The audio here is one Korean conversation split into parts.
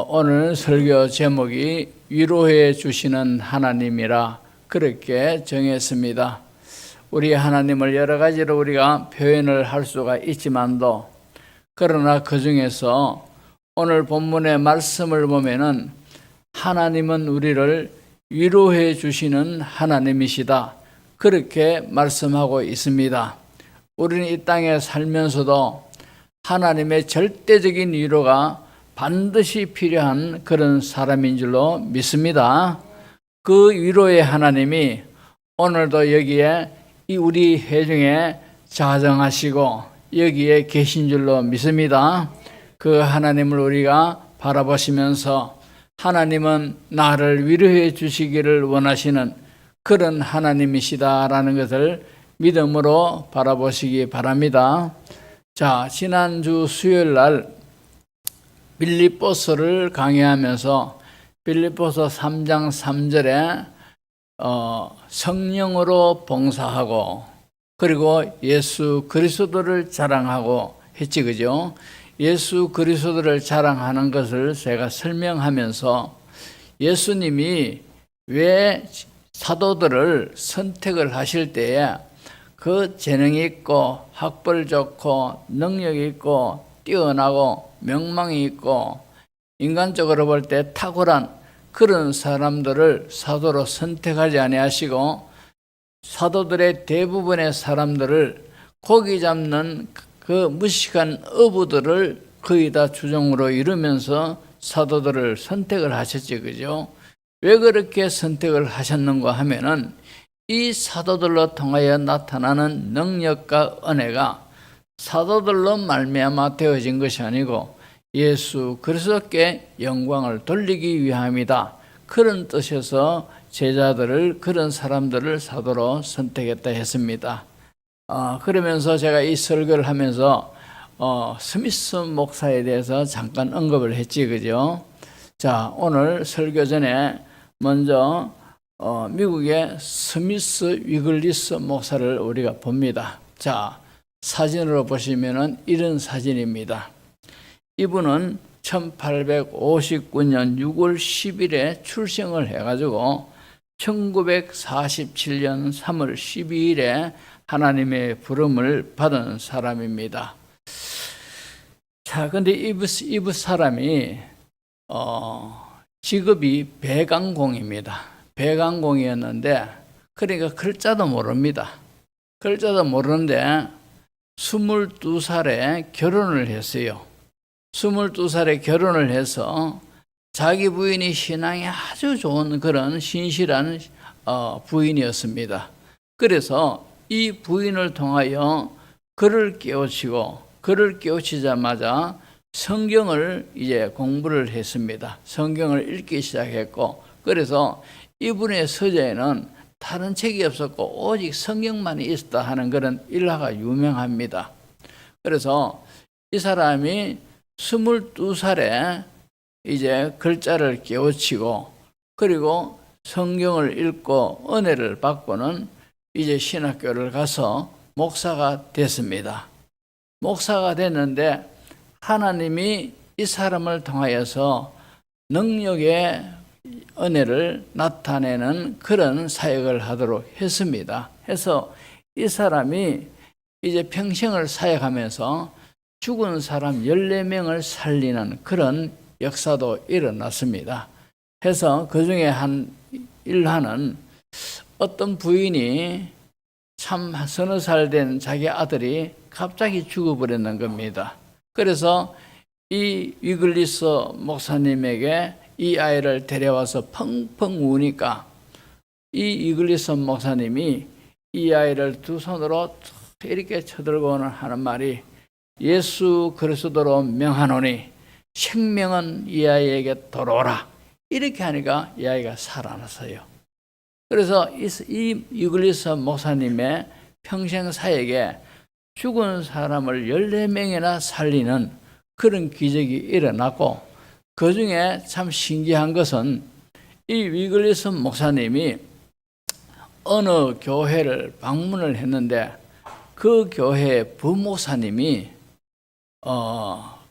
오늘 설교 제목이 위로해 주시는 하나님이라 그렇게 정했습니다. 우리 하나님을 여러 가지로 우리가 표현을 할 수가 있지만도 그러나 그 중에서 오늘 본문의 말씀을 보면은 하나님은 우리를 위로해 주시는 하나님이시다 그렇게 말씀하고 있습니다. 우리는 이 땅에 살면서도 하나님의 절대적인 위로가 반드시 필요한 그런 사람인 줄로 믿습니다. 그 위로의 하나님이 오늘도 여기에 우리 회중에 자정하시고 여기에 계신 줄로 믿습니다. 그 하나님을 우리가 바라보시면서 하나님은 나를 위로해 주시기를 원하시는 그런 하나님이시다라는 것을 믿음으로 바라보시기 바랍니다. 자, 지난주 수요일 날 빌립보서를 강의하면서 빌립보서 3장 3절에 성령으로 봉사하고 그리고 예수 그리스도를 자랑하고 했지, 그죠? 예수 그리스도를 자랑하는 것을 제가 설명하면서 예수님이 왜 사도들을 선택을 하실 때에 그 재능이 있고 학벌 좋고 능력이 있고 뛰어나고 명망이 있고 인간적으로 볼 때 탁월한 그런 사람들을 사도로 선택하지 아니하시고 사도들의 대부분의 사람들을 고기 잡는 그 무식한 어부들을 거의 다 주종으로 이루면서 사도들을 선택을 하셨지, 그죠? 왜 그렇게 선택을 하셨는가 하면은 이 사도들로 통하여 나타나는 능력과 은혜가 사도들로 말미암아 되어진 것이 아니고 예수 그리스도께 영광을 돌리기 위함이다. 그런 뜻에서 제자들을 그런 사람들을 사도로 선택했다 했습니다. 그러면서 제가 이 설교를 하면서 스미스 목사에 대해서 잠깐 언급을 했지, 그죠? 자, 오늘 설교 전에 먼저 미국의 스미스 위글리스 목사를 우리가 봅니다. 자, 사진으로 보시면은 이런 사진입니다. 이분은 1859년 6월 10일에 출생을 해가지고 1947년 3월 12일에 하나님의 부름을 받은 사람입니다. 자, 근데 이 사람이 직업이 배강공입니다. 배강공이었는데 그러니까 글자도 모릅니다. 글자도 모르는데 22살에 결혼을 했어요. 22살에 결혼을 해서 자기 부인이 신앙이 아주 좋은 그런 신실한 부인이었습니다. 그래서 이 부인을 통하여 그를 깨우치고 그를 깨우치자마자 성경을 이제 공부를 했습니다. 성경을 읽기 시작했고 그래서 이분의 서재에는 다른 책이 없었고 오직 성경만이 있었다 하는 그런 일화가 유명합니다. 그래서 이 사람이 22살에 이제 글자를 깨우치고 그리고 성경을 읽고 은혜를 받고는 이제 신학교를 가서 목사가 됐습니다. 목사가 됐는데 하나님이 이 사람을 통하여서 능력의 은혜를 나타내는 그런 사역을 하도록 했습니다. 해서 이 사람이 이제 평생을 사역하면서 죽은 사람 14명을 살리는 그런 역사도 일어났습니다. 해서 그 중에 한 일화는 어떤 부인이 참 서너 살 된 자기 아들이 갑자기 죽어버렸는 겁니다. 그래서 이 위글리스 목사님에게 이 아이를 데려와서 펑펑 우니까 이 위글리스 목사님이 이 아이를 두 손으로 이렇게 쳐들고 하는 말이 예수 그리스도로 명하노니 생명은 이 아이에게 돌아오라. 이렇게 하니까 이 아이가 살아났어요. 그래서 이 위글리스 목사님의 평생 사역에 죽은 사람을 14명이나 살리는 그런 기적이 일어났고 그 중에 참 신기한 것은 이 위글리스 목사님이 어느 교회를 방문을 했는데 그 교회 부목사님이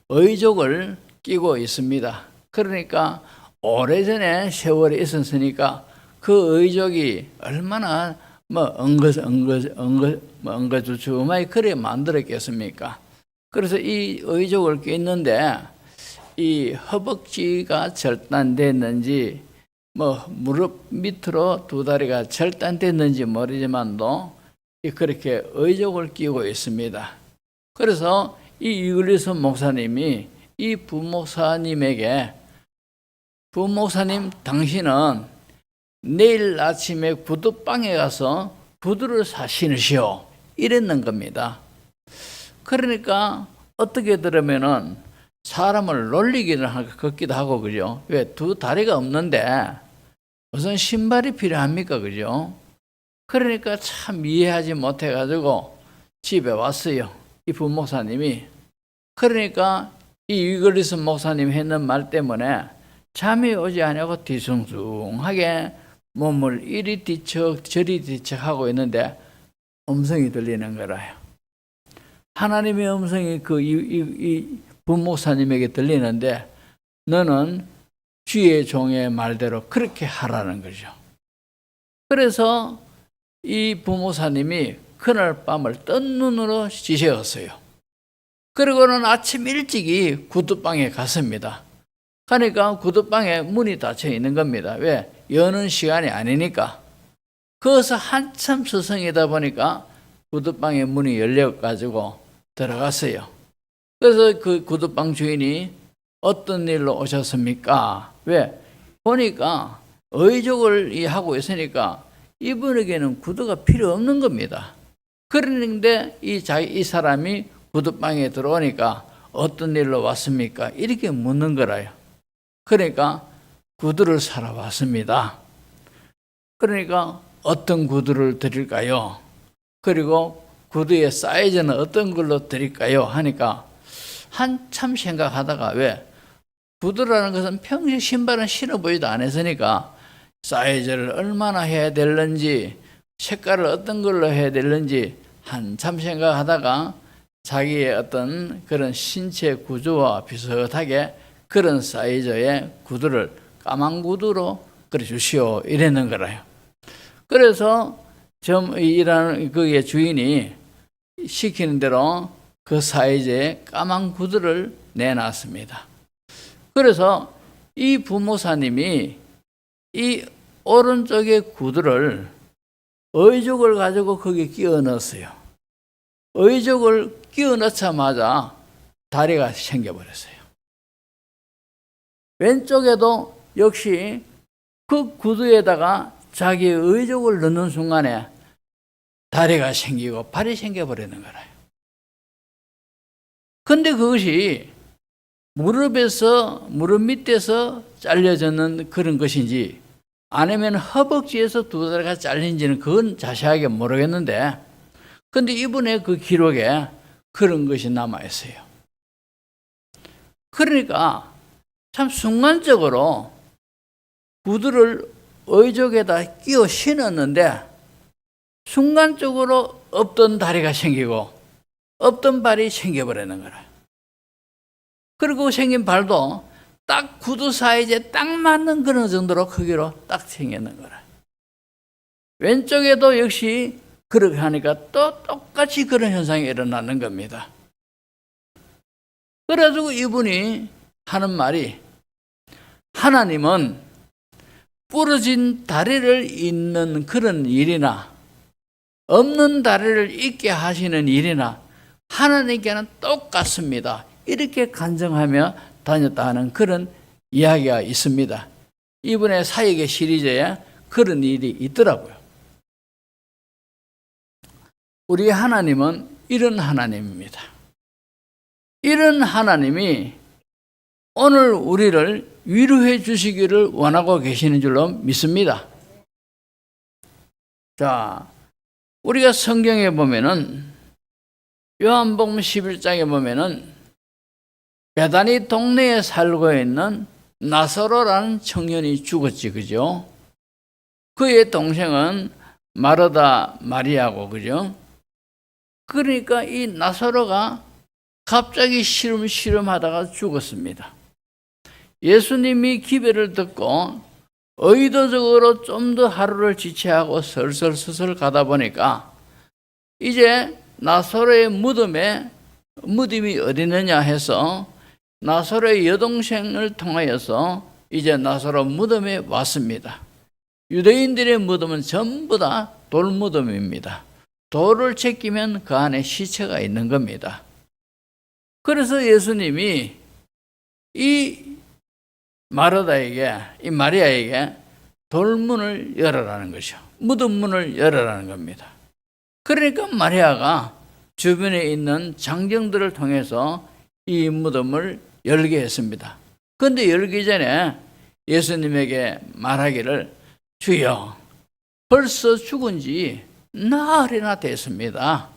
의족을 끼고 있습니다. 그러니까 오래전에 세월이 있었으니까 그 의족이 얼마나 엉거주춤하게 그래 만들었겠습니까? 그래서 이 의족을 꼈는데 이 허벅지가 절단됐는지 무릎 밑으로 두 다리가 절단됐는지 모르지만도 그렇게 의족을 끼고 있습니다. 그래서 이 이글리슨 목사님이 이 부목사님에게 부목사님 당신은 내일 아침에 구두방에 가서 구두를 신으시오 이랬는 겁니다. 그러니까 어떻게 들으면은 사람을 놀리기는 같기도 하고 그죠? 왜 두 다리가 없는데 무슨 신발이 필요합니까 그죠? 그러니까 참 이해하지 못해가지고 집에 왔어요. 이 부목사님이. 그러니까 이 이글리슨 목사님 했는 말 때문에 잠이 오지 않냐고 뒤숭숭하게 몸을 이리 뒤척 저리 뒤척하고 있는데 음성이 들리는 거라요. 하나님의 음성이 이 부목사님에게 들리는데 너는 주의 종의 말대로 그렇게 하라는 거죠. 그래서 이 부목사님이 그날 밤을 뜬 눈으로 지새웠어요. 그리고는 아침 일찍이 구두방에 갔습니다. 그러니까 구두방에 문이 닫혀 있는 겁니다. 왜? 여는 시간이 아니니까. 거기서 한참 서성이다 보니까 구두방의 문이 열려가지고 들어갔어요. 그래서 그 구두방 주인이 어떤 일로 오셨습니까? 왜? 보니까 의족을 하고 있으니까 이분에게는 구두가 필요 없는 겁니다. 그런데 이 사람이 구두방에 들어오니까 어떤 일로 왔습니까? 이렇게 묻는 거라요. 그러니까 구두를 사러 왔습니다. 그러니까 어떤 구두를 드릴까요? 그리고 구두의 사이즈는 어떤 걸로 드릴까요? 하니까 한참 생각하다가 왜? 구두라는 것은 평생 신발은 신어보지도 않았으니까 사이즈를 얼마나 해야 되는지 색깔을 어떤 걸로 해야 되는지 한참 생각하다가 자기의 어떤 그런 신체 구조와 비슷하게 그런 사이즈의 구두를 까만 구두로 그래 주시오 이랬는 거라요. 그래서 일하는 그의 주인이 시키는 대로 그 사이즈의 까만 구두를 내놨습니다. 그래서 이 부목사님이 이 오른쪽의 구두를 의족을 가지고 거기에 끼워 넣었어요. 의족을 끼워 넣자마자 다리가 생겨버렸어요. 왼쪽에도 역시 그 구두에다가 자기의 의족을 넣는 순간에 다리가 생기고 발이 생겨버리는 거라요. 근데 그것이 무릎 밑에서 잘려졌는 그런 것인지 아니면 허벅지에서 두 다리가 잘린지는 그건 자세하게 모르겠는데 근데 이분의 그 기록에 그런 것이 남아있어요. 그러니까 참 순간적으로 구두를 의족에다 끼워 신었는데 순간적으로 없던 다리가 생기고 없던 발이 생겨버리는 거라. 그리고 생긴 발도 딱 구두 사이즈에 딱 맞는 그런 정도로 크기로 딱 생겼는 거라. 왼쪽에도 역시 그렇게 하니까 또 똑같이 그런 현상이 일어나는 겁니다. 그래가지고 이분이 하는 말이 하나님은 부러진 다리를 잇는 그런 일이나 없는 다리를 잇게 하시는 일이나 하나님께는 똑같습니다. 이렇게 간증하며 다녔다 하는 그런 이야기가 있습니다. 이분의 사역의 시리즈에 그런 일이 있더라고요. 우리 하나님은 이런 하나님입니다. 이런 하나님이 오늘 우리를 위로해 주시기를 원하고 계시는 줄로 믿습니다. 자, 우리가 성경에 보면은 요한복음 11장에 보면은 베다니 동네에 살고 있는 나사로라는 청년이 죽었지, 그죠? 그의 동생은 마르다 마리아고, 그죠? 그러니까 이 나사로가 갑자기 시름시름 하다가 죽었습니다. 예수님이 기별을 듣고 의도적으로 좀 더 하루를 지체하고 설설설설 가다 보니까 이제 나사로의 무덤이 어디 있느냐 해서 나사로의 여동생을 통하여서 이제 나사로 무덤에 왔습니다. 유대인들의 무덤은 전부 다 돌무덤입니다. 돌을 제끼면 그 안에 시체가 있는 겁니다. 그래서 예수님이 이 마리아에게 돌문을 열어라는 것이죠. 무덤 문을 열어라는 겁니다. 그러니까 마리아가 주변에 있는 장정들을 통해서 이 무덤을 열게 했습니다. 그런데 열기 전에 예수님에게 말하기를, 주여, 벌써 죽은 지 나흘이나 됐습니다.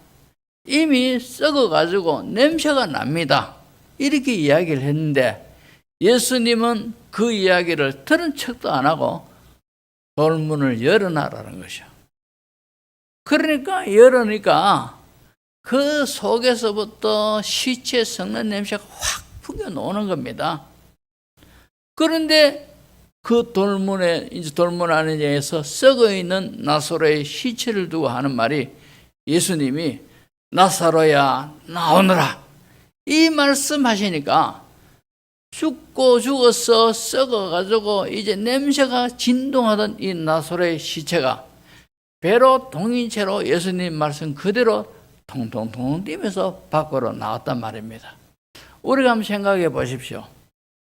이미 썩어가지고 냄새가 납니다. 이렇게 이야기를 했는데 예수님은 그 이야기를 들은 척도 안 하고 돌문을 열어놔라는 것이요. 그러니까 열으니까 그 속에서부터 시체 썩는 냄새가 확 풍겨 나오는 겁니다. 그런데 그 돌문 안에서 썩어 있는 나사로의 시체를 두고 하는 말이, 예수님이 나사로야 나오너라, 이 말씀하시니까 죽고 죽어서 썩어가지고 이제 냄새가 진동하던 이 나사로의 시체가 배로 동인 채로 예수님 말씀 그대로 통통통 뛰면서 밖으로 나왔단 말입니다. 우리가 한번 생각해 보십시오.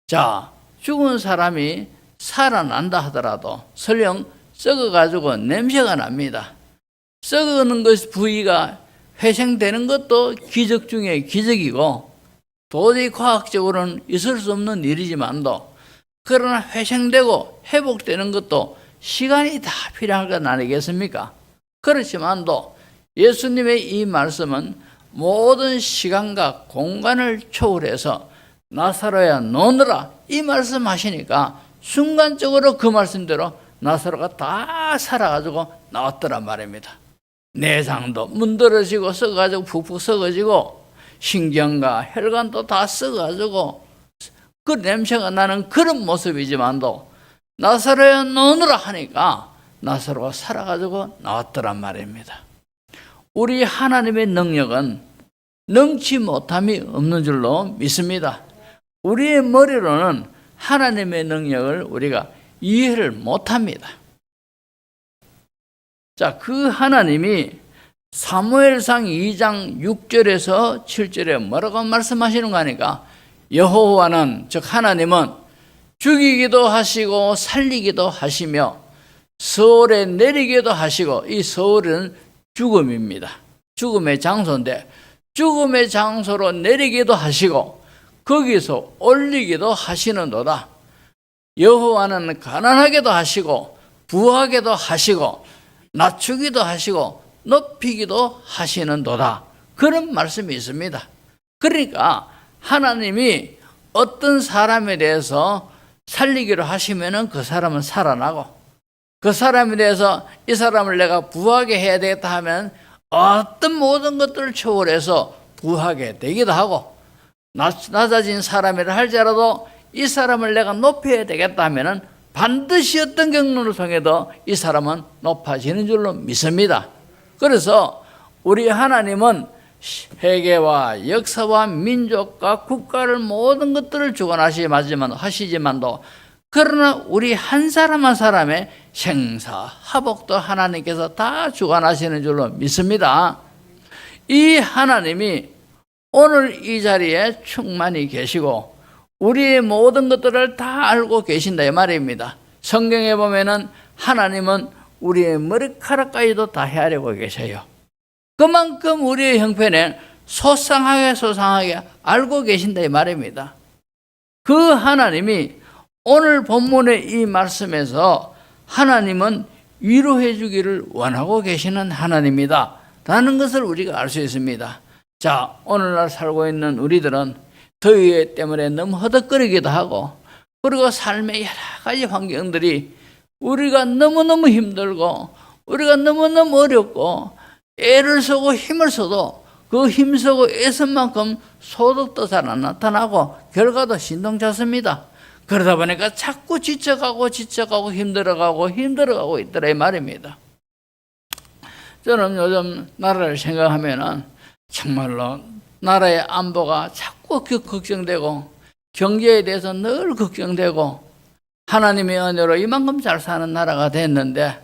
자, 죽은 사람이 살아난다 하더라도 설령 썩어가지고 냄새가 납니다. 썩어가는 것 부위가 회생되는 것도 기적 중에 기적이고 도저히 과학적으로는 있을 수 없는 일이지만도, 그러나 회생되고 회복되는 것도 시간이 다 필요한 것 아니겠습니까? 그렇지만도 예수님의 이 말씀은 모든 시간과 공간을 초월해서 나사로야 너너라, 이 말씀하시니까 순간적으로 그 말씀대로 나사로가 다 살아가지고 나왔더란 말입니다. 내장도 문드러지고 썩어가지고 푹푹 썩어지고 신경과 혈관도 다 썩어가지고 그 냄새가 나는 그런 모습이지만도 나사로야 너너라 하니까 나사로가 살아가지고 나왔더란 말입니다. 우리 하나님의 능력은 능치 못함이 없는 줄로 믿습니다. 우리의 머리로는 하나님의 능력을 우리가 이해를 못합니다. 자, 그 하나님이 사무엘상 2장 6절에서 7절에 뭐라고 말씀하시는 거 아니까, 여호와는, 즉 하나님은 죽이기도 하시고 살리기도 하시며 서울에 내리기도 하시고, 이 서울은 죽음입니다. 죽음의 장소인데 죽음의 장소로 내리기도 하시고 거기서 올리기도 하시는도다. 여호와는 가난하게도 하시고 부하게도 하시고 낮추기도 하시고 높이기도 하시는도다. 그런 말씀이 있습니다. 그러니까 하나님이 어떤 사람에 대해서 살리기로 하시면은 그 사람은 살아나고, 그 사람에 대해서 이 사람을 내가 부하게 해야 되겠다 하면 어떤 모든 것들을 초월해서 부하게 되기도 하고, 낮아진 사람이라 할지라도 이 사람을 내가 높여야 되겠다 하면은 반드시 어떤 경로를 통해도 이 사람은 높아지는 줄로 믿습니다. 그래서 우리 하나님은 세계와 역사와 민족과 국가를 모든 것들을 주관하시지만도 그러나 우리 한 사람 한 사람의 생사화복도 하나님께서 다 주관하시는 줄로 믿습니다. 이 하나님이 오늘 이 자리에 충만히 계시고 우리의 모든 것들을 다 알고 계신다 이 말입니다. 성경에 보면은 하나님은 우리의 머리카락까지도 다 헤아리고 계셔요. 그만큼 우리의 형편에 소상하게 알고 계신다 이 말입니다. 그 하나님이 오늘 본문의 이 말씀에서 하나님은 위로해 주기를 원하고 계시는 하나님이다 라는 것을 우리가 알 수 있습니다. 자, 오늘날 살고 있는 우리들은 더위 때문에 너무 허덕거리기도 하고, 그리고 삶의 여러 가지 환경들이 우리가 너무너무 힘들고 우리가 너무너무 어렵고 애를 쓰고 힘을 써도 그 힘쓰고 애쓴 만큼 소득도 잘 안 나타나고 결과도 신통찮습니다. 그러다 보니까 자꾸 지쳐가고 힘들어가고 있더라 이 말입니다. 저는 요즘 나라를 생각하면은 정말로 나라의 안보가 자꾸 걱정되고 경제에 대해서 늘 걱정되고 하나님의 은혜로 이만큼 잘 사는 나라가 됐는데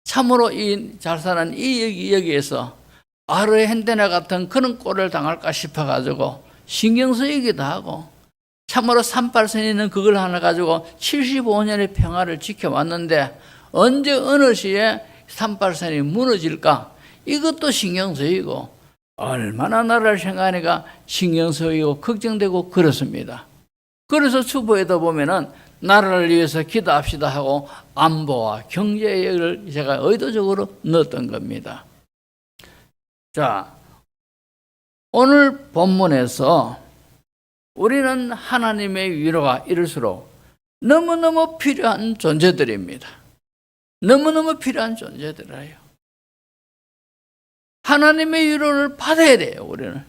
참으로 이 잘 사는 이 여기에서 아르헨티나 같은 그런 꼴을 당할까 싶어가지고 신경 쓰이기도 하고 참으로 38선이는 그걸 하나 가지고 75년의 평화를 지켜왔는데 언제 어느 시에 38선이 무너질까 이것도 신경 쓰이고 얼마나 나라를 생각하니까 신경 쓰이고 걱정되고 그렇습니다. 그래서 추보에도 보면은 나라를 위해서 기도합시다 하고 안보와 경제를 제가 의도적으로 넣었던 겁니다. 자, 오늘 본문에서 우리는 하나님의 위로가 이럴수록 너무너무 필요한 존재들입니다. 너무너무 필요한 존재들이에요. 하나님의 위로를 받아야 돼요, 우리는.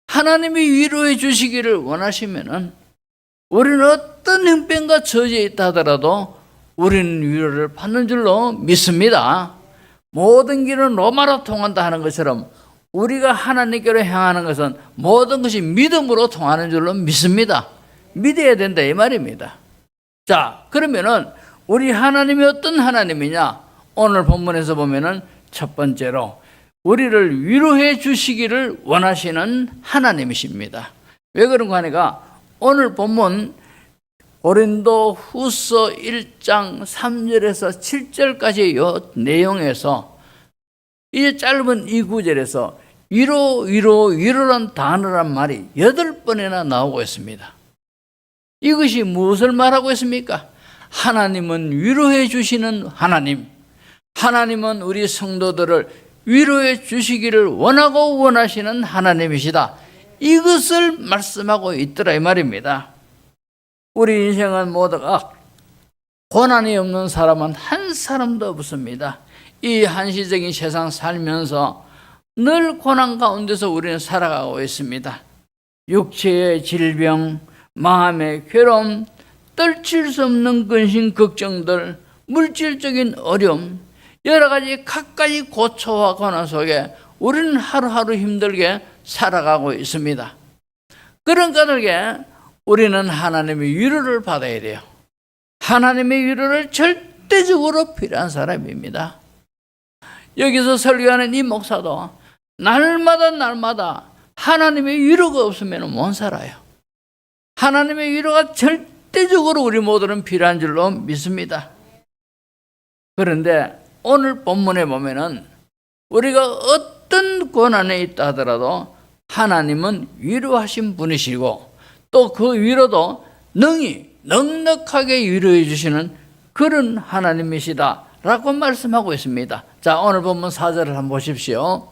하나님이 위로해 주시기를 원하시면은 우리는 어떤 형편과 처지에 있다 하더라도 우리는 위로를 받는 줄로 믿습니다. 모든 길은 로마로 통한다 하는 것처럼 우리가 하나님께로 향하는 것은 모든 것이 믿음으로 통하는 줄로 믿습니다. 믿어야 된다 이 말입니다. 자, 그러면은 우리 하나님이 어떤 하나님이냐? 오늘 본문에서 보면은 첫 번째로 우리를 위로해 주시기를 원하시는 하나님이십니다. 왜 그런가 하니까 오늘 본문 고린도 후서 1장 3절에서 7절까지 이 내용에서 이 짧은 이 구절에서 위로란 단어란 말이 8번이나 나오고 있습니다. 이것이 무엇을 말하고 있습니까? 하나님은 위로해 주시는 하나님, 하나님은 우리 성도들을 위로해 주시기를 원하고 원하시는 하나님이시다. 이것을 말씀하고 있더라 이 말입니다. 우리 인생은 모두가 고난이 없는 사람은 한 사람도 없습니다. 이 한시적인 세상 살면서 늘 고난 가운데서 우리는 살아가고 있습니다. 육체의 질병, 마음의 괴로움, 떨칠 수 없는 근심 걱정들, 물질적인 어려움, 여러 가지 각가지 고초와 고난 속에 우리는 하루하루 힘들게 살아가고 있습니다. 그런 까닭에 우리는 하나님의 위로를 받아야 돼요. 하나님의 위로를 절대적으로 필요한 사람입니다. 여기서 설교하는 이 목사도 날마다 하나님의 위로가 없으면 못 살아요. 하나님의 위로가 절대적으로 우리 모두는 필요한 줄로 믿습니다. 그런데 오늘 본문에 보면은 우리가 어떤 고난에 있다 하더라도 하나님은 위로하신 분이시고 또 그 위로도 넉넉하게 위로해 주시는 그런 하나님이시다 라고 말씀하고 있습니다. 자, 오늘 본문 4절을 한번 보십시오.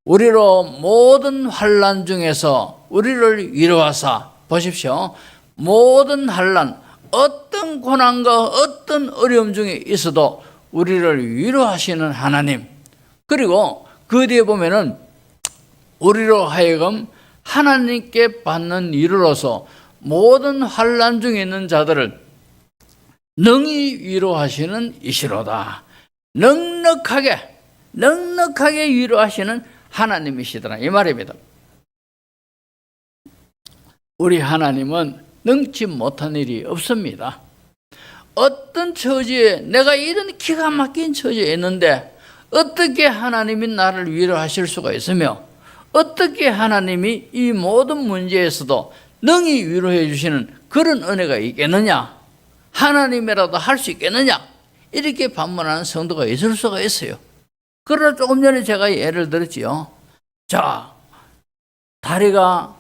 우리로 모든 환난 중에서 우리를 위로하사, 보십시오. 모든 환난, 어떤 고난과 어떤 어려움 중에 있어도 우리를 위로하시는 하나님. 그리고 그 뒤에 보면은 우리로 하여금 하나님께 받는 위로로서 모든 환난 중에 있는 자들을 능히 위로하시는 이시로다. 넉넉하게 위로하시는 하나님이시더라 이 말입니다. 우리 하나님은 능치 못한 일이 없습니다. 어떤 처지에 내가 이런 기가 막힌 처지에 있는데 어떻게 하나님이 나를 위로하실 수가 있으며 어떻게 하나님이 이 모든 문제에서도 능히 위로해 주시는 그런 은혜가 있겠느냐? 하나님이라도 할 수 있겠느냐? 이렇게 반문하는 성도가 있을 수가 있어요. 그러나 조금 전에 제가 예를 들었지요. 자, 다리가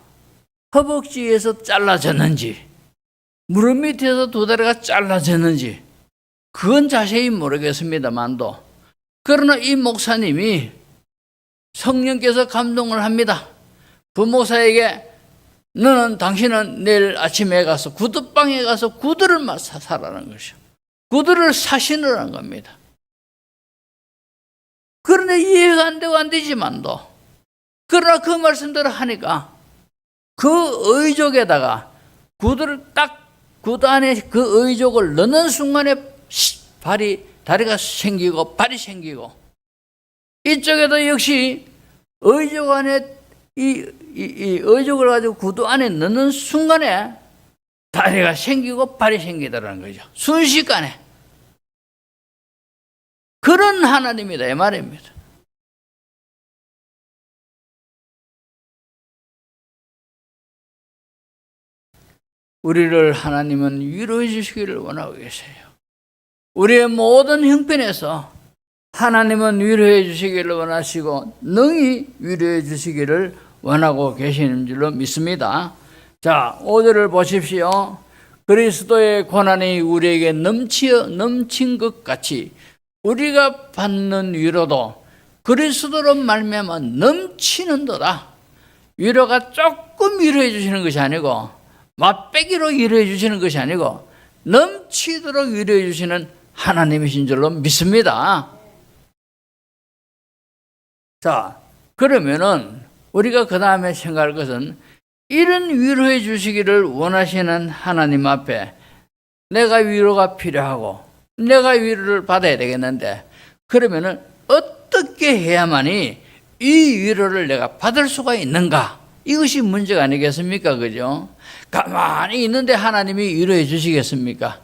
허벅지에서 잘라졌는지 무릎 밑에서 두 다리가 잘라졌는지 그건 자세히 모르겠습니다만도 그러나 이 목사님이 성령께서 감동을 합니다. 부목사에게 당신은 내일 아침에 가서 구두방에 가서 구두를 사라는 것이요. 구두를 사시느라는 겁니다. 그런데 이해가 안 되고 안 되지만도 그러나 그 말씀대로 하니까 그 의족에다가 구두를 딱 구두 안에 그 의족을 넣는 순간에 다리가 생기고 발이 생기고, 이쪽에도 역시 의족 안에 이 의족을 가지고 구두 안에 넣는 순간에 다리가 생기고 발이 생기더라는 거죠. 순식간에. 그런 하나님이다 이 말입니다. 우리를 하나님은 위로해 주시기를 원하고 계세요. 우리의 모든 형편에서 하나님은 위로해 주시기를 원하시고 능히 위로해 주시기를 원하고 계시는 줄로 믿습니다. 자, 5절을 보십시오. 그리스도의 고난이 우리에게 넘친 것 같이 우리가 받는 위로도 그리스도로 말미암아 넘치는도다. 위로가 조금 위로해 주시는 것이 아니고 맛배기로 위로해 주시는 것이 아니고 넘치도록 위로해 주시는 하나님이신 줄로 믿습니다. 자, 그러면은 우리가 그 다음에 생각할 것은 이런 위로해 주시기를 원하시는 하나님 앞에 내가 위로가 필요하고 내가 위로를 받아야 되겠는데, 그러면은 어떻게 해야만이 이 위로를 내가 받을 수가 있는가? 이것이 문제가 아니겠습니까? 그죠? 가만히 있는데 하나님이 위로해 주시겠습니까?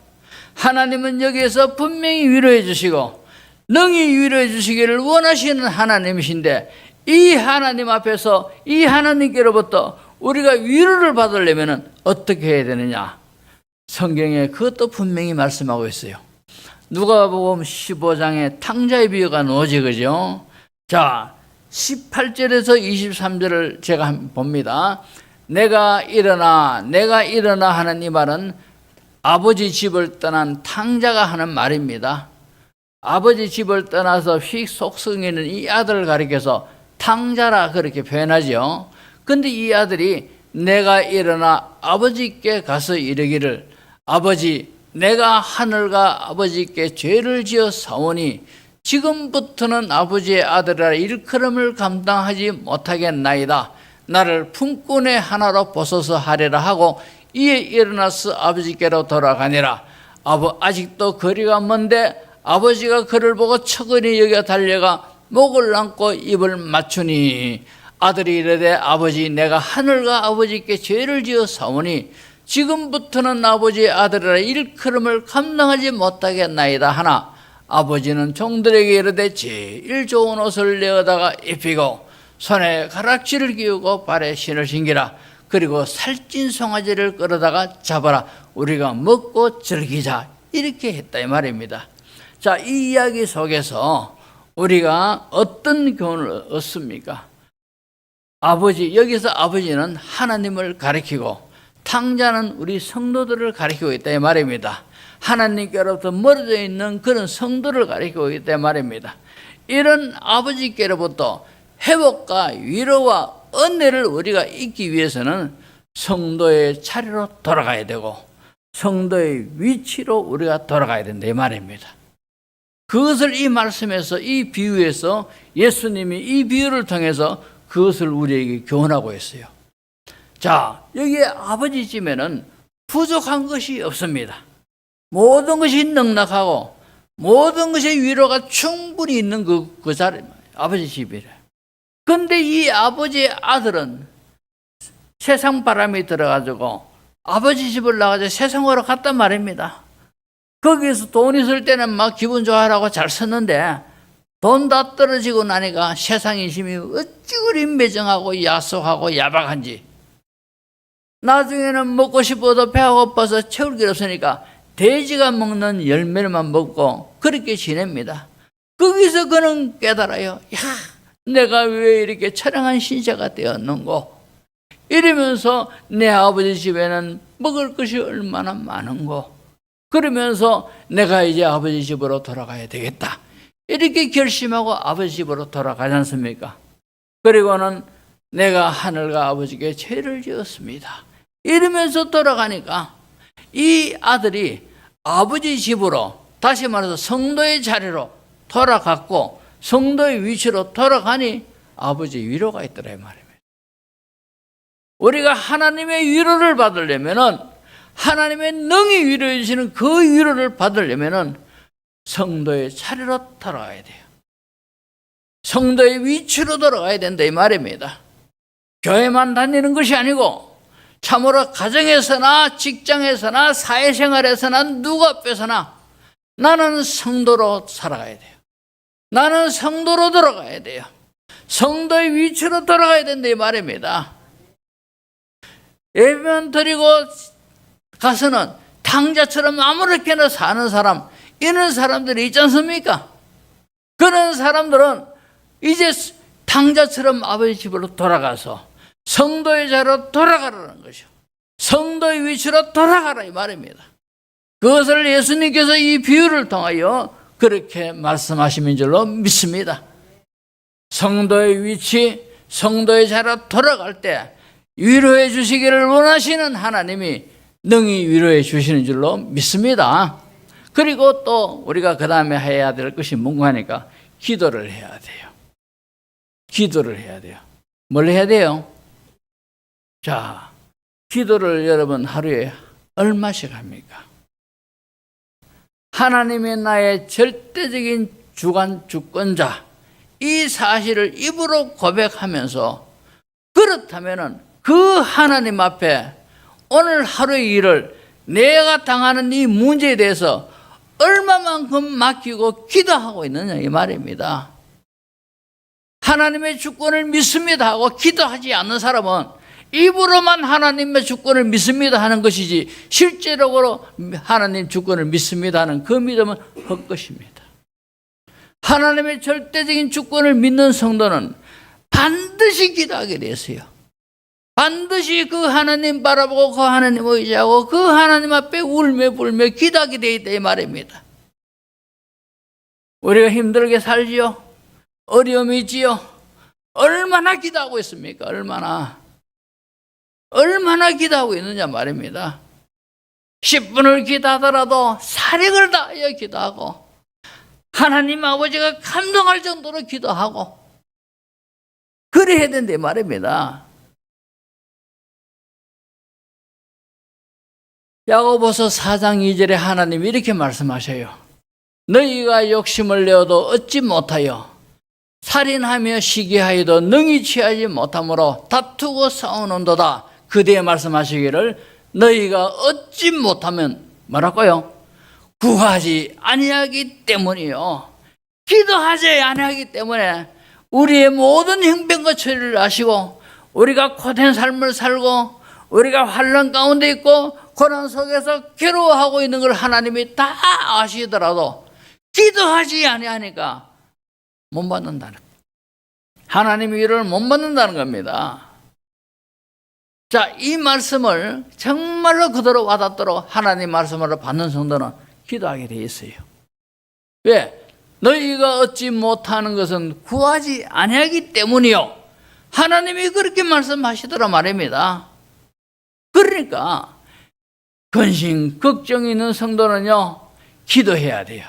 하나님은 여기에서 분명히 위로해 주시고 능히 위로해 주시기를 원하시는 하나님이신데, 이 하나님 앞에서 이 하나님께로부터 우리가 위로를 받으려면 어떻게 해야 되느냐? 성경에 그것도 분명히 말씀하고 있어요. 누가복음 15장에 탕자의 비유가 나오지, 그죠? 자, 18절에서 23절을 제가 한번 봅니다. 내가 일어나 하는 이 말은 아버지 집을 떠난 탕자가 하는 말입니다. 아버지 집을 떠나서 휙 속성이는 이 아들을 가리켜서 탕자라 그렇게 표현하죠. 근데 이 아들이 내가 일어나 아버지께 가서 이르기를 아버지, 내가 하늘과 아버지께 죄를 지어 사오니 지금부터는 아버지의 아들이라 일컬음을 감당하지 못하겠나이다. 나를 품꾼의 하나로 벗어서 하리라 하고 이에 일어나서 아버지께로 돌아가니라. 아직도 거리가 먼데 아버지가 그를 보고 척은히 여겨 달려가 목을 안고 입을 맞추니 아들이 이르되 아버지, 내가 하늘과 아버지께 죄를 지어 사오니 지금부터는 아버지의 아들이라 일컬음을 감당하지 못하겠나이다 하나 아버지는 종들에게 이르되 제일 좋은 옷을 내어다가 입히고 손에 가락지를 끼우고 발에 신을 신기라. 그리고 살찐 송아지를 끌어다가 잡아라. 우리가 먹고 즐기자. 이렇게 했다 이 말입니다. 자, 이 이야기 속에서 우리가 어떤 교훈을 얻습니까? 여기서 아버지는 하나님을 가리키고 탕자는 우리 성도들을 가리키고 있다 이 말입니다. 하나님께로부터 멀어져 있는 그런 성도를 가리키고 있다 이 말입니다. 이런 아버지께로부터 회복과 위로와 은혜를 우리가 잊기 위해서는 성도의 자리로 돌아가야 되고 성도의 위치로 우리가 돌아가야 된다 이 말입니다. 그것을 이 말씀에서, 이 비유에서 예수님이 이 비유를 통해서 그것을 우리에게 교훈하고 있어요. 자, 여기에 아버지 집에는 부족한 것이 없습니다. 모든 것이 넉넉하고 모든 것의 위로가 충분히 있는 그 자리, 아버지 집이래. 그런데 이 아버지의 아들은 세상 바람이 들어가지고 아버지 집을 나가서 세상으로 갔단 말입니다. 거기에서 돈 있을 때는 막 기분 좋아하라고 잘 썼는데 돈 다 떨어지고 나니까 세상 인심이 어찌 그리 매정하고 야속하고 야박한지, 나중에는 먹고 싶어도 배가 고파서 채울 게 없으니까 돼지가 먹는 열매만 먹고 그렇게 지냅니다. 거기서 그는 깨달아요. 야, 내가 왜 이렇게 처량한 신세가 되었는고, 이러면서 내 아버지 집에는 먹을 것이 얼마나 많은고, 그러면서 내가 이제 아버지 집으로 돌아가야 되겠다, 이렇게 결심하고 아버지 집으로 돌아가지 않습니까? 그리고는 내가 하늘과 아버지께 죄를 지었습니다, 이러면서 돌아가니까 이 아들이 아버지 집으로, 다시 말해서 성도의 자리로 돌아갔고 성도의 위치로 돌아가니 아버지 위로가 있더라 이 말입니다. 우리가 하나님의 위로를 받으려면은 하나님의 능히 위로해 주시는 그 위로를 받으려면은 성도의 자리로 돌아가야 돼요. 성도의 위치로 돌아가야 된다 이 말입니다. 교회만 다니는 것이 아니고 참으로 가정에서나 직장에서나 사회생활에서나 누구 앞에서나 나는 성도로 살아가야 돼요. 나는 성도로 돌아가야 돼요. 성도의 위치로 돌아가야 된다 이 말입니다. 예배만 드리고 가서는 탕자처럼 아무렇게나 사는 사람, 이런 사람들이 있지 않습니까? 그런 사람들은 이제 탕자처럼 아버지 집으로 돌아가서 성도의 자리로 돌아가라는 것이요. 성도의 위치로 돌아가라 이 말입니다. 그것을 예수님께서 이 비유를 통하여 그렇게 말씀하시는 줄로 믿습니다. 성도의 위치, 성도의 자리로 돌아갈 때 위로해 주시기를 원하시는 하나님이 능히 위로해 주시는 줄로 믿습니다. 그리고 또 우리가 그 다음에 해야 될 것이 뭔가 하니까 기도를 해야 돼요. 기도를 해야 돼요. 뭘 해야 돼요? 자, 기도를 여러분 하루에 얼마씩 합니까? 하나님의 나의 절대적인 주관 주권자, 이 사실을 입으로 고백하면서 그렇다면은 그 하나님 앞에 오늘 하루의 일을 내가 당하는 이 문제에 대해서 얼마만큼 맡기고 기도하고 있느냐 이 말입니다. 하나님의 주권을 믿습니다 하고 기도하지 않는 사람은 입으로만 하나님의 주권을 믿습니다 하는 것이지 실제적으로 하나님 주권을 믿습니다 하는 그 믿음은 헛것입니다. 하나님의 절대적인 주권을 믿는 성도는 반드시 기도하게 돼 있어요. 반드시 그 하나님 바라보고 그 하나님 의지하고 그 하나님 앞에 울며 불며 기도하게 돼 있다 이 말입니다. 우리가 힘들게 살지요? 어려움이 있지요? 얼마나 기도하고 있습니까? 얼마나 기도하고 있느냐 말입니다. 10분을 기도하더라도 사력을 다하여 기도하고 하나님 아버지가 감동할 정도로 기도하고 그래야 된다 말입니다. 야고보서 4장 2절에 하나님이 이렇게 말씀하셔요. 너희가 욕심을 내어도 얻지 못하여 살인하며 시기하여도 능히 취하지 못하므로 다투고 싸우는도다. 그대에 말씀하시기를 너희가 얻지 못하면 뭐라고요? 구하지 아니하기 때문이요. 기도하지 아니하기 때문에 우리의 모든 형편과 처리를 아시고 우리가 고된 삶을 살고 우리가 환난 가운데 있고 고난 속에서 괴로워하고 있는 걸 하나님이 다 아시더라도 기도하지 아니하니까 못 받는다는 거예요. 하나님의 위로를 못 받는다는 겁니다. 자, 이 말씀을 정말로 그대로 와닿도록 하나님 말씀으로 받는 성도는 기도하게 돼 있어요. 왜? 너희가 얻지 못하는 것은 구하지 아니하기 때문이요. 하나님이 그렇게 말씀하시더라 말입니다. 그러니까 근심, 걱정이 있는 성도는요, 기도해야 돼요.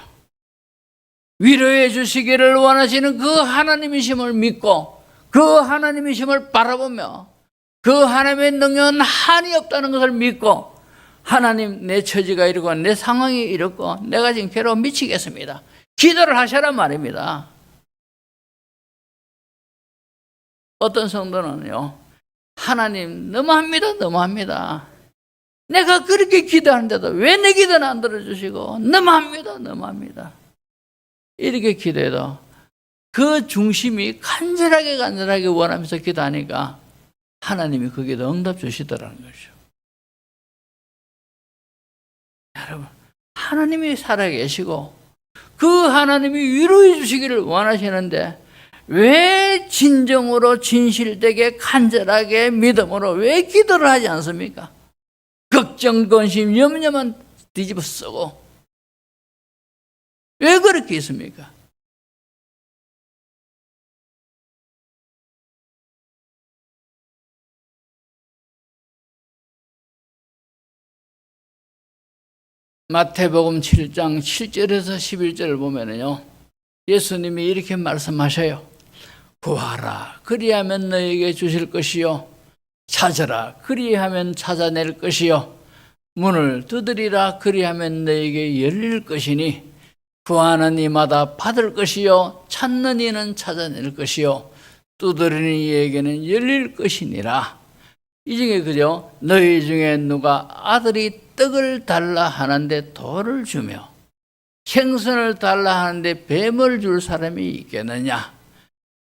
위로해 주시기를 원하시는 그 하나님이심을 믿고 그 하나님이심을 바라보며 그 하나님의 능력은 한이 없다는 것을 믿고 하나님 내 처지가 이렇고 내 상황이 이렇고 내가 지금 괴로워 미치겠습니다. 기도를 하셔란 말입니다. 어떤 성도는요, 하나님 너무합니다. 내가 그렇게 기도하는데도 왜 내 기도는 안 들어주시고 너무합니다. 이렇게 기도해도 그 중심이 간절하게 원하면서 기도하니까 하나님이 거기에도 응답 주시더라는 거죠. 여러분, 하나님이 살아계시고 그 하나님이 위로해 주시기를 원하시는데 왜 진정으로 진실되게 간절하게 믿음으로 왜 기도를 하지 않습니까? 걱정, 근심, 염려만 뒤집어 쓰고 왜 그렇게 있습니까? 마태복음 7장 7절에서 11절을 보면요, 예수님이 이렇게 말씀하셔요. 구하라 그리하면 너에게 주실 것이요, 찾으라 그리하면 찾아낼 것이요, 문을 두드리라. 그리하면 너에게 열릴 것이니 구하는 이마다 받을 것이요 찾는 이는 찾아낼 것이요 두드리는 이에게는 열릴 것이니라. 이 중에 그죠? 너희 중에 누가 아들이 떡을 달라 하는데 돌을 주며 생선을 달라 하는데 뱀을 줄 사람이 있겠느냐?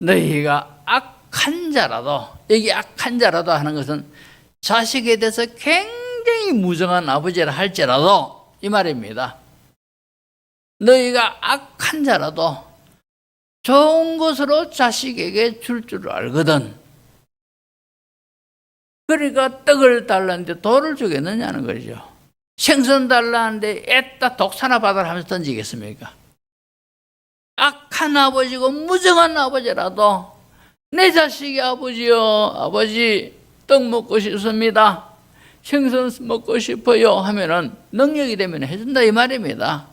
너희가 악한 자라도, 여기 악한 자라도 하는 것은 자식에 대해서 굉장히 무정한 아버지라 할지라도 이 말입니다. 너희가 악한 자라도 좋은 것으로 자식에게 줄 줄 알거든. 그러니까 떡을 달라는데 돌을 주겠느냐는 거죠. 생선 달라는데 애따 독사나 받아라 하면서 던지겠습니까? 악한 아버지고 무정한 아버지라도 내 자식이 아버지요, 아버지 떡 먹고 싶습니다, 생선 먹고 싶어요 하면은 능력이 되면 해준다 이 말입니다.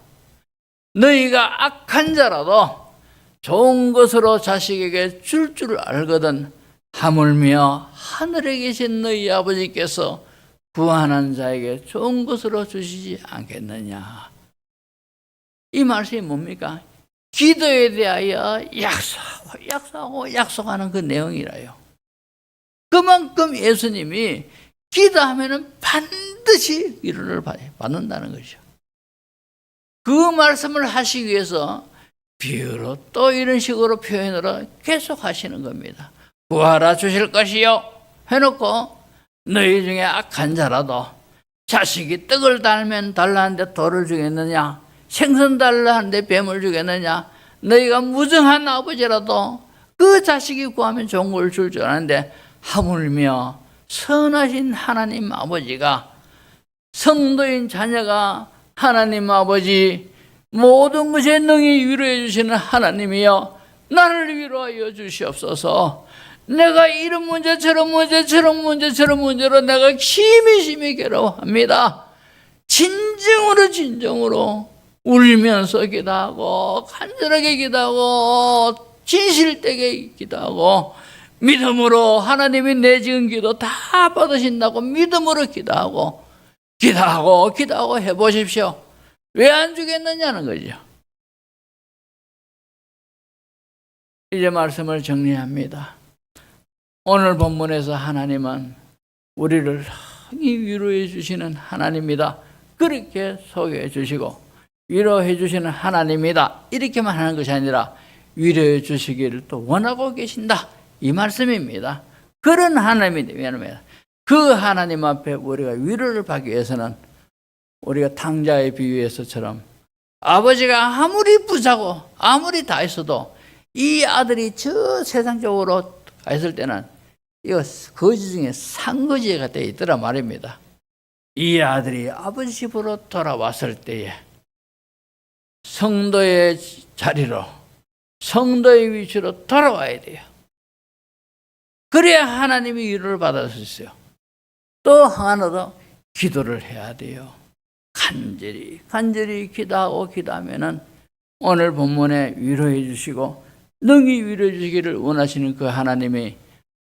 너희가 악한 자라도 좋은 것으로 자식에게 줄 줄 알거든 하물며 하늘에 계신 너희 아버지께서 구하는 자에게 좋은 것으로 주시지 않겠느냐. 이 말씀이 뭡니까? 기도에 대하여 약속하는 그 내용이라요. 그만큼 예수님이 기도하면 반드시 위로를 받는다는 거죠. 그 말씀을 하시기 위해서 비유로 또 이런 식으로 표현으로 계속 하시는 겁니다. 구하라 주실 것이요 해놓고 너희 중에 악한 자라도 자식이 떡을 달면 달라는데 돌을 주겠느냐, 생선 달라는데 뱀을 주겠느냐. 너희가 무정한 아버지라도 그 자식이 구하면 좋은 걸 줄 줄 아는데 하물며 선하신 하나님 아버지가 성도인 자녀가 하나님 아버지 모든 것에 능히 위로해 주시는 하나님이여 나를 위로하여 주시옵소서. 내가 이런 문제 저런 문제로 내가 심히 괴로워합니다. 진정으로 울면서 기도하고 간절하게 기도하고 진실되게 기도하고 믿음으로 하나님이 내 지은 기도 다 받으신다고 믿음으로 기도하고 해보십시오. 왜 안 주겠느냐는 거죠. 이제 말씀을 정리합니다. 오늘 본문에서 하나님은 우리를 위로해 주시는 하나님이다 그렇게 소개해 주시고, 위로해 주시는 하나님이다 이렇게만 하는 것이 아니라 위로해 주시기를 또 원하고 계신다 이 말씀입니다. 그런 하나님이 되면 그 하나님 앞에 우리가 위로를 받기 위해서는 우리가 탕자의 비유에서처럼 아버지가 아무리 부자고 아무리 다 있어도 이 아들이 저 세상적으로 가 있을 때는 이거 거지 중에 상거지가 되어 있더라 말입니다. 이 아들이 아버지 집으로 돌아왔을 때에 성도의 자리로, 성도의 위치로 돌아와야 돼요. 그래야 하나님이 위로를 받을 수 있어요. 또 하나도 기도를 해야 돼요. 간절히 기도하면은 오늘 본문에 위로해 주시고 능히 위로해 주시기를 원하시는 그 하나님이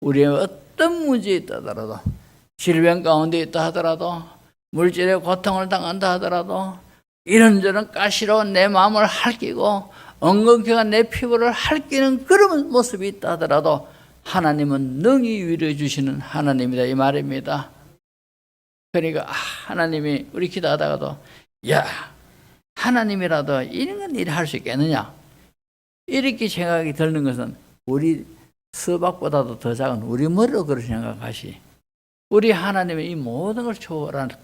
우리의 어떤 문제에 있다 하더라도, 질병 가운데 있다 하더라도, 물질의 고통을 당한다 하더라도, 이런저런 가시로 내 마음을 핥기고 엉겅퀴가 내 피부를 핥기는 그런 모습이 있다 하더라도 하나님은 능히 위로해 주시는 하나님이다 이 말입니다. 그러니까 하나님이 우리 기도하다가도 야 하나님이라도 이런 일 할 수 있겠느냐 이렇게 생각이 드는 것은 우리 수박보다도 더 작은 우리 머리로 그렇게 생각하시, 우리 하나님의 이 모든 걸 초월하는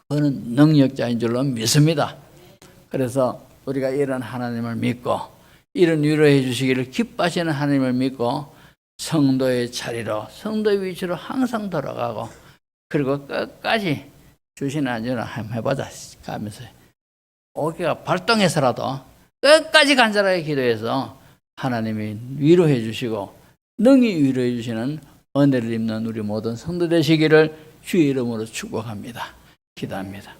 그는 능력자인 줄로 믿습니다. 그래서 우리가 이런 하나님을 믿고 이런 위로해 주시기를 기뻐하시는 하나님을 믿고 성도의 자리로, 성도의 위치로 항상 돌아가고, 그리고 끝까지 주시는 안전을 한번 해보자 하면서 어깨가 발동해서라도 끝까지 간절하게 기도해서 하나님이 위로해 주시고 능히 위로해 주시는 은혜를 입는 우리 모든 성도 되시기를 주의 이름으로 축복합니다. 기도합니다.